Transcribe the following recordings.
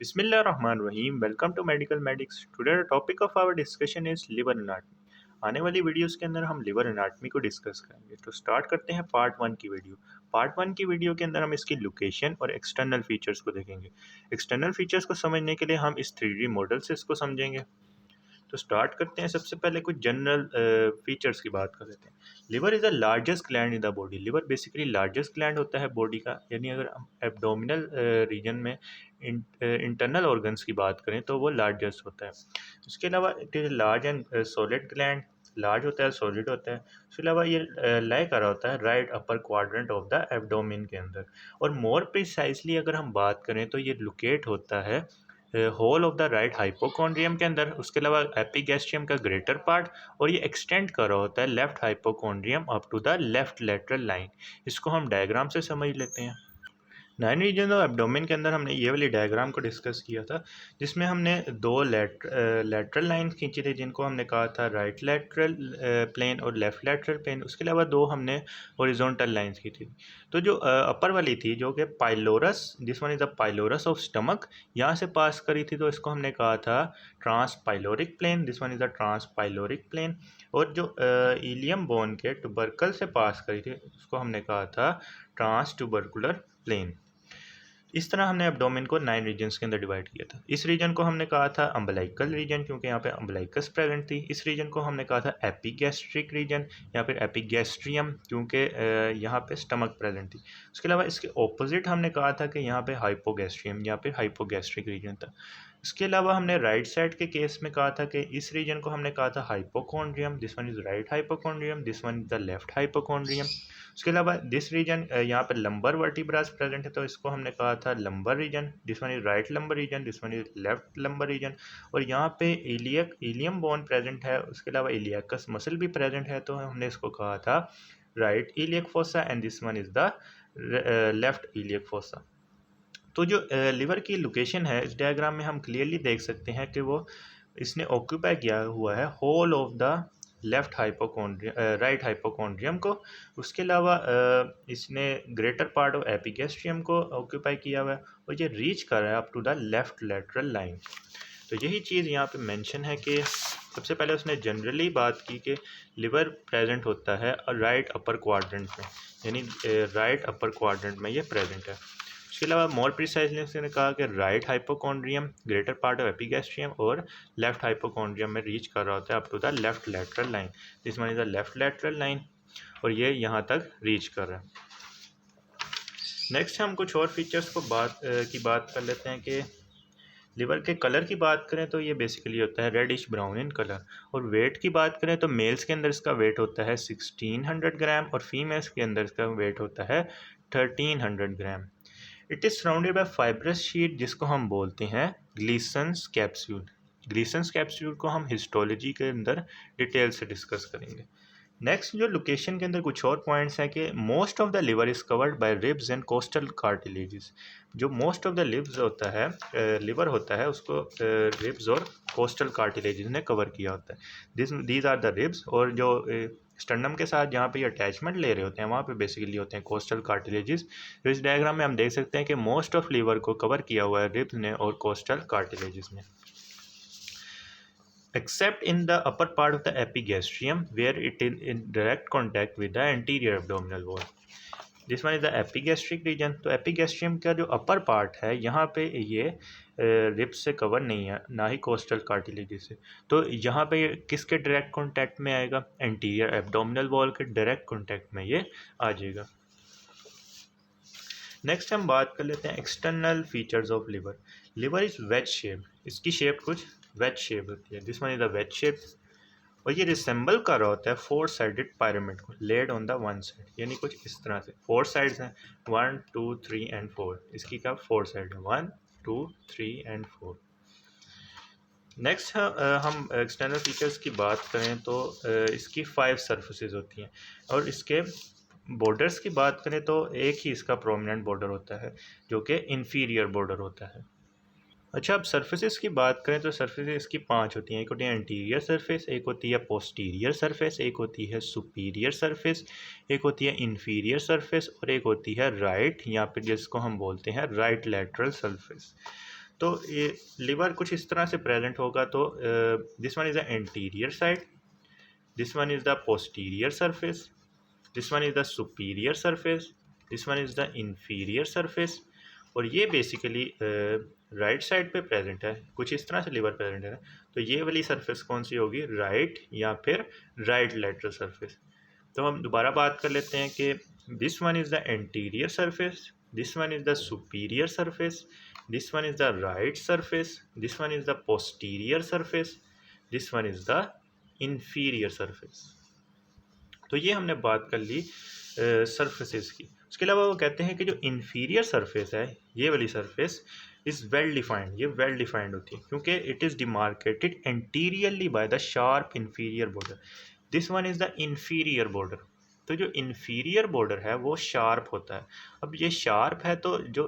बिस्मिल्लाहिर्रहमानिर्रहीम। Welcome to medical medics. Today the topic of our discussion is liver anatomy. आने वाली videos के अंदर हम लिवर एनाटमी को डिस्कस करेंगे। तो स्टार्ट करते हैं पार्ट वन की वीडियो। पार्ट वन की वीडियो के अंदर हम इसकी लोकेशन और एक्सटर्नल फीचर्स को देखेंगे। एक्सटर्नल फीचर्स को समझने के लिए हम इस 3D मॉडल से इसको समझेंगे। तो स्टार्ट करते हैं। सबसे पहले कुछ जनरल फीचर्स की बात कर लेते हैं। Liver is the largest gland in the body. Liver basically largest gland होता है बॉडी का, यानी अगर हम एब्डोमिनल रीजन में इंटरनल ऑर्गन्स की बात करें तो वो लार्जेस्ट होता है। उसके अलावा it is large and solid gland. Large होता है, सॉलिड होता है। उसके अलावा ये लाई कर रहा होता है right upper quadrant of the abdomen के अंदर। और मोर प्रिसाइजली अगर हम बात करें तो ये लोकेट होता है whole of the right hypochondrium के अंदर। उसके अलावा एपिगैस्ट्रियम का ग्रेटर पार्ट, और ये एक्सटेंड कर रहा होता है left hypochondrium up to the left lateral line. इसको हम डायग्राम से समझ लेते हैं। 9 रीजन ऑफ एब्डोमेन के अंदर हमने ये वाली डायग्राम को डिस्कस किया था, जिसमें हमने दो लेटरल लाइन खींची थी, जिनको हमने कहा था राइट लेटरल प्लेन और लेफ्ट लेटरल प्लेन। उसके अलावा दो हमने हॉरिजॉन्टल लाइंस की थी। तो जो अपर वाली थी, जो कि pylorus, this one is the pylorus of stomach, यहाँ से पास करी थी, तो इसको हमने कहा था transpyloric plane. This one is the transpyloric plane. और जो इलियम बोन के ट्यूबरकल से पास करी थी, उसको हमने कहा था ट्रांस ट्यूबरकुलर प्लेन। इस तरह हमने एब्डोमेन को 9 रीजन्स के अंदर डिवाइड किया था। इस रीजन को हमने कहा था अम्बलाइकल रीजन, क्योंकि यहाँ पे अम्बलाइकस प्रेजेंट थी। इस रीजन को हमने कहा था एपिगैस्ट्रिक रीजन या फिर एपिगैस्ट्रियम, क्योंकि यहाँ पे स्टमक प्रेजेंट थी। उसके अलावा इसके ऑपोजिट हमने कहा था कि यहाँ पे हाइपोगैस्ट्रियम या फिर हाइपोगैस्ट्रिक रीजन था। इसके अलावा हमने राइट साइड के केस में कहा था कि इस रीजन को हमने कहा था hypochondrium, this one is right hypochondrium, this one is the left hypochondrium. उसके अलावा दिस रीजन, यहाँ पर लंबर वर्टिब्रास प्रेजेंट है, तो इसको हमने कहा था lumbar region, this one is right lumbar region, this one is left lumbar region. और यहाँ पे इलियम बोन प्रेजेंट है। उसके अलावा इलियाकस मसल भी प्रेजेंट है, तो हमने इसको कहा था right iliac fossa, and this one is the left iliac fossa. तो जो लिवर की लोकेशन है, इस डायग्राम में हम क्लियरली देख सकते हैं कि वो इसने ऑक्यूपाई किया हुआ है whole of the left hypochondrium, right hypochondrium को। उसके अलावा इसने ग्रेटर पार्ट ऑफ एपिगैस्ट्रियम को ऑक्यूपाई किया हुआ है, और ये रीच कर रहा है up to the left lateral line. तो यही चीज़ यहाँ पे मेंशन है कि सबसे पहले उसने जनरली बात की कि लिवर प्रेजेंट होता है राइट अपर क्वाड्रेंट में, यानी राइट अपर क्वाड्रेंट में ये प्रेजेंट है। उसके अलावा मोर प्रिसाइजली उसने कहा कि right hypochondrium, greater part of epigastrium, और लेफ्ट हाइपोकॉन्ड्रियम में रीच कर रहा होता है up to the left lateral line. This one is the left lateral line, और ये यहाँ तक रीच कर रहा है। नेक्स्ट हम कुछ और फीचर्स को की बात कर लेते हैं कि लिवर के कलर की बात करें तो ये बेसिकली होता है रेडिश ब्राउन इन कलर। और वेट की बात करें तो मेल्स के अंदर इसका वेट होता है 1600 ग्राम, और फीमेल्स के अंदर इसका वेट होता है 1300 gram. It is surrounded by fibrous sheet, जिसको हम बोलते हैं ग्लीसन्स कैप्सूल। ग्लीसन्स कैप्सूल को हम हिस्टोलॉजी के अंदर डिटेल से डिस्कस करेंगे। नेक्स्ट जो लोकेशन के अंदर कुछ और पॉइंट्स हैं कि most of the liver is covered by ribs and costal cartilages. जो मोस्ट ऑफ द लिव्स होता है, लिवर होता है, उसको रिब्स और कोस्टल कार्टिलेजेस ने कवर किया होता है। दीज आर द रिब्स, और जो स्टर्नम के साथ जहाँ पे ये अटैचमेंट ले रहे होते हैं, वहाँ पे बेसिकली होते हैं कोस्टल कार्टिलेजेस। तो इस डायग्राम में हम देख सकते हैं कि मोस्ट ऑफ लिवर को कवर किया हुआ है रिब्स ने और कोस्टल कार्टिलेजेस ने, except in the upper part of the epigastrium where it is in direct contact with the anterior abdominal wall. This one is the epigastric region। तो epigastrium का जो अपर पार्ट है, यहाँ पे ये रिब्स से cover नहीं है, ना ही कोस्टल कार्टिलेजेस से। तो यहाँ पे किसके डायरेक्ट कॉन्टैक्ट में आएगा? एंटीरियर एब्डोमिनल वॉल के डायरेक्ट कॉन्टैक्ट में ये आ जाएगा। नेक्स्ट हम बात कर लेते हैं external features of liver. Liver is veg shape, इसकी शेप कुछ वेज शेप होती है। This one is the ways shape, और ये रिसेंबल कर रहा होता है 4 साइडेड पिरामिड को laid on the one side, यानी कुछ इस तरह से 4 साइड्स हैं, 1 2 3 एंड 4। इसकी क्या 4 साइड है, 1 2 3 एंड 4। नेक्स्ट हम एक्सटर्नल फीचर्स की बात करें तो इसकी 5 सर्फेसेस होती हैं, और इसके बॉर्डर्स की बात करें तो एक ही इसका प्रोमिनेंट बॉर्डर होता है, जो कि इंफीरियर बॉर्डर होता है। अच्छा, अब सर्फेसेस की बात करें तो सर्फेसेस इसकी 5 होती हैं। एक होती है एंटीरियर सरफेस, एक होती है पोस्टीरियर सरफेस, एक होती है सुपीरियर सरफेस, एक होती है इंफीरियर सरफेस, और एक होती है राइट, या फिर जिसको हम बोलते हैं राइट लैटरल सरफेस। तो ये लिवर कुछ इस तरह से प्रेजेंट होगा। तो this one is the anterior side, this one is the posterior surface, this one is the superior surface, this one is the inferior surface. और ये बेसिकली राइट साइड पे प्रेजेंट है, कुछ इस तरह से लिवर प्रेजेंट है। तो ये वाली सरफेस कौन सी होगी, राइट या फिर राइट लेटरल सरफेस। तो हम दोबारा बात कर लेते हैं कि this one is the anterior surface, this one is the superior surface, this one is the right surface, this one is the posterior surface, this one is the inferior surface. तो ये हमने बात कर ली सरफेसेस की। उसके अलावा वो कहते हैं कि जो इंफीरियर सरफेस है, ये वाली सरफेस इज़ वेल डिफाइंड, ये वेल डिफाइंड होती है क्योंकि it is demarcated anteriorly by the sharp inferior border. This one is the inferior border. तो जो इंफीरियर बॉर्डर है वो शार्प होता है। अब ये शार्प है तो जो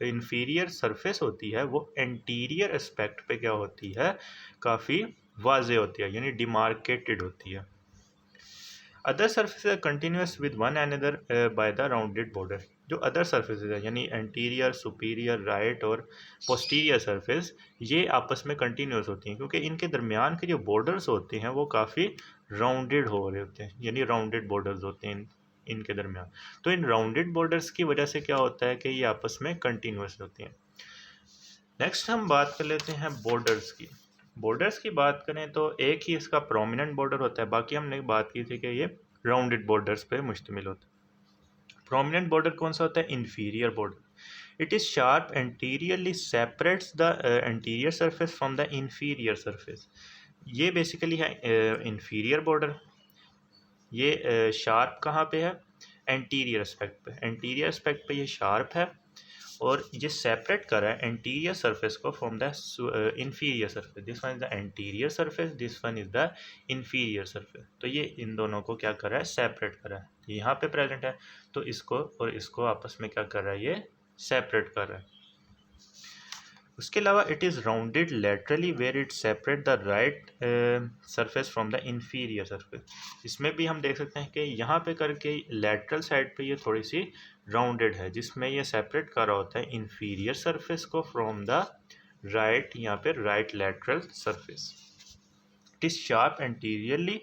इंफीरियर सरफेस होती है वो एंटीरियर एस्पेक्ट पे क्या होती है, काफ़ी वाजे होती है, यानी डिमार्केटेड होती है। Other surfaces continuous with one another by the rounded border. जो अदर सर्फेसेज है यानी एंटीरियर, सुपीरियर, राइट और पोस्टीरियर सरफेस, ये आपस में कंटिन्यूस होती हैं क्योंकि इनके दरमियान के जो बॉर्डर्स होते हैं वो काफ़ी राउंडेड हो रहे होते हैं, यानी राउंडेड बॉर्डर्स होते हैं इनके दरमियान। तो इन राउंडेड बॉर्डर्स की वजह से क्या होता है कि ये आपस में कंटिन्यूस होती हैं। नेक्स्ट हम बात कर लेते हैं बॉर्डर्स की। बॉर्डर्स की बात करें तो एक ही इसका प्रोमिनेंट बॉर्डर होता है, बाकी हमने बात की थी कि ये राउंडेड बॉर्डर्स पे मुश्तमिल होता है। प्रोमिनेंट बॉर्डर कौन सा होता है, inferior border. It is sharp anteriorly separates the anterior surface from the inferior surface. ये बेसिकली है इंफीरियर बॉर्डर। ये शार्प कहाँ पे है, एंटीरियर एस्पेक्ट पे। एंटीरियर एस्पेक्ट पे ये शार्प है और ये सेपरेट कर रहा है एंटीरियर सरफेस को from the inferior surface. This one is the anterior surface, this one is the inferior surface. तो ये इन दोनों को क्या कर रहा है, सेपरेट कर रहा है। यहाँ पे प्रेजेंट है तो इसको और इसको आपस में क्या कर रहा है, ये सेपरेट कर रहा है। उसके अलावा it is rounded laterally where it separate the right surface from the inferior surface. इसमें भी हम देख सकते हैं कि यहाँ पे करके लेटरल साइड पे ये थोड़ी सी राउंडेड है, जिसमें ये सेपरेट कर रहा होता है इंफीरियर सरफेस को फ्रॉम द राइट, यहाँ पे right lateral surface. It is sharp anteriorly,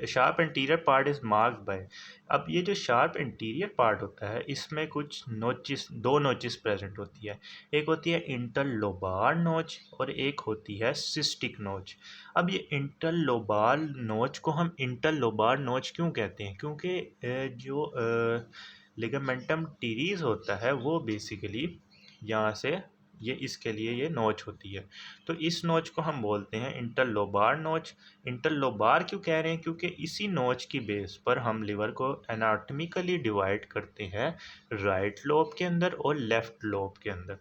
sharp anterior part is marked by. अब ये जो शार्प एंटीरियर पार्ट होता है इसमें कुछ नोचिस, दो नोचिस प्रेजेंट होती है। एक होती है इंटरलोबार नोच और एक होती है सिस्टिक नोच। अब ये इंटरलोबार नोच को हम इंटरलोबार नोच क्यों कहते हैं, क्योंकि जो लिगामेंटम टीरीज होता है वो बेसिकली यहाँ से ये इसके लिए ये नोच होती है। तो इस नोच को हम बोलते हैं इंटरलोबार नोच। इंटरलोबार क्यों कह रहे हैं, क्योंकि इसी नोच की बेस पर हम लिवर को एनाटॉमिकली डिवाइड करते हैं राइट लोब के अंदर और लेफ्ट लोब के अंदर।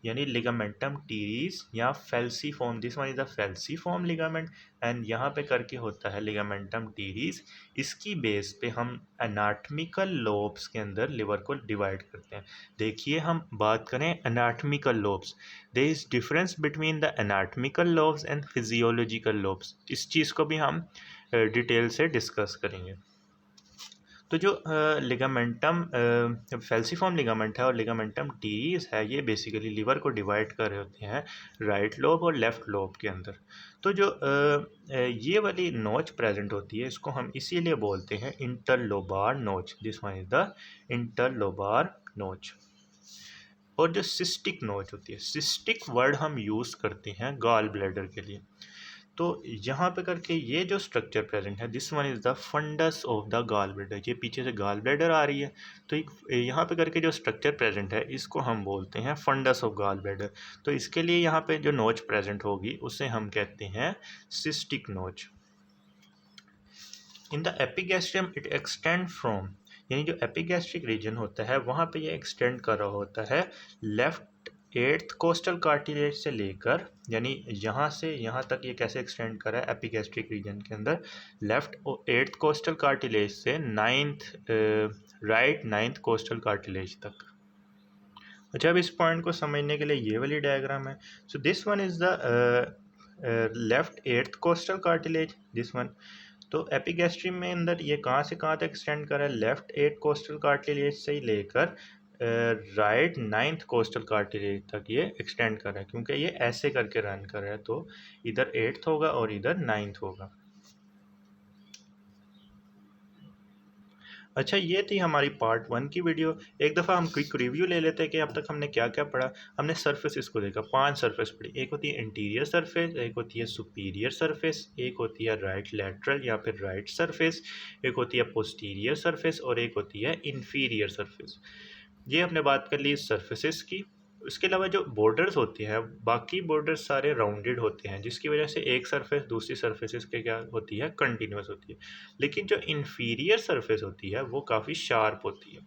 यानी लिगामेंटम टीरीज या falciform, this one is the falciform ligament and यहाँ पे करके होता है लिगामेंटम टीरीज। इसकी बेस पे हम एनाटॉमिकल लोब्स के अंदर लिवर को डिवाइड करते हैं। देखिए हम बात करें anatomical lobes, there is difference between the anatomical lobes and physiological lobes. इस चीज़ को भी हम डिटेल से डिस्कस करेंगे। तो जो लिगामेंटम फेल्सीफॉर्म लिगामेंट है और लिगामेंटम टीरीज है, ये बेसिकली लिवर को डिवाइड कर रहे होते हैं राइट लोब और लेफ्ट लोब के अंदर। तो जो ये वाली नोच प्रेजेंट होती है इसको हम इसीलिए बोलते हैं इंटरलोबार नोच। This one is the interlobar नोच। और जो सिस्टिक नोच होती है, सिस्टिक वर्ड हम यूज़ करते हैं गॉल ब्लैडर के लिए। तो यहाँ पे करके ये जो स्ट्रक्चर प्रेजेंट है, this one is the fundus of the gall bladder. ये पीछे से गॉल ब्लैडर आ रही है तो यहाँ पे करके जो स्ट्रक्चर प्रेजेंट है इसको हम बोलते हैं फंडस ऑफ गॉल ब्लैडर। तो इसके लिए यहाँ पे जो नोच प्रेजेंट होगी उसे हम कहते हैं सिस्टिक नोच। In the epigastrium it extend from, यानी जो एपिगैस्ट्रिक रीजन होता है वहाँ पे ये एक्सटेंड कर रहा होता है लेफ्ट एट्थ कोस्टल कार्टिलेज से लेकर, यानी यहाँ से यहाँ तक ये कैसे एक्सटेंड कर रहा है एपिगैस्ट्रिक रीजन के अंदर, लेफ्ट एट्थ कोस्टल कार्टिलेज से राइट नाइन्थ कोस्टल कार्टिलेज तक। अच्छा, अब इस पॉइंट को समझने के लिए ये वाली डायग्राम है। So this one is the left eighth costal cartilage, this one. तो एपिगैस्ट्रियम में अंदर ये कहाँ से कहाँ तक एक्सटेंड कर रहा है, लेफ्ट एट कोस्टल कार्टिलेज से ही लेकर राइट नाइन्थ कोस्टल कार्टिलेज तक ये एक्सटेंड कर रहा है, क्योंकि ये ऐसे करके रन कर रहा है, तो इधर एट्थ होगा और इधर नाइन्थ होगा। अच्छा, ये थी हमारी पार्ट 1 की वीडियो। एक दफ़ा हम क्विक रिव्यू ले लेते हैं कि अब तक हमने क्या क्या पढ़ा। हमने सरफेसेस को देखा, 5 सरफेस पढ़ी। एक होती है इंटीरियर सरफेस, एक होती है सुपीरियर सरफेस, एक होती है राइट लैटरल या फिर राइट सरफेस, एक होती है पोस्टीरियर सरफेस और एक होती है इंफीरियर सरफेस। ये हमने बात कर ली सरफेसेस की। इसके अलावा जो बॉर्डर्स होते हैं, बाकी बॉर्डर्स सारे राउंडेड होते हैं, जिसकी वजह से एक सरफेस दूसरी सरफेसेस के क्या होती है, कंटिन्यूस होती है। लेकिन जो इन्फीरियर सरफेस होती है वो काफ़ी शार्प होती है।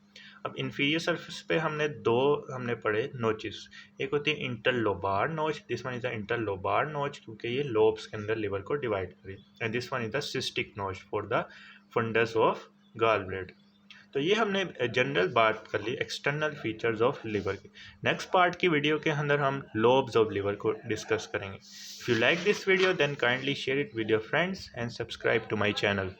अब इन्फीरियर सरफेस पे हमने पढ़े नोचेस। एक होती है इंटरलोबार नोच, this one is the interlobar नोच, क्योंकि ये लोब्स के अंदर लिवर को डिवाइड करे। And this one is the cystic notch for the fundus of gall bladder. तो ये हमने जनरल बात कर ली एक्सटर्नल फीचर्स ऑफ लिवर की। नेक्स्ट पार्ट की वीडियो के अंदर हम लोब्स ऑफ लिवर को डिस्कस करेंगे। If you like this video then kindly share it with your friends and subscribe to my channel.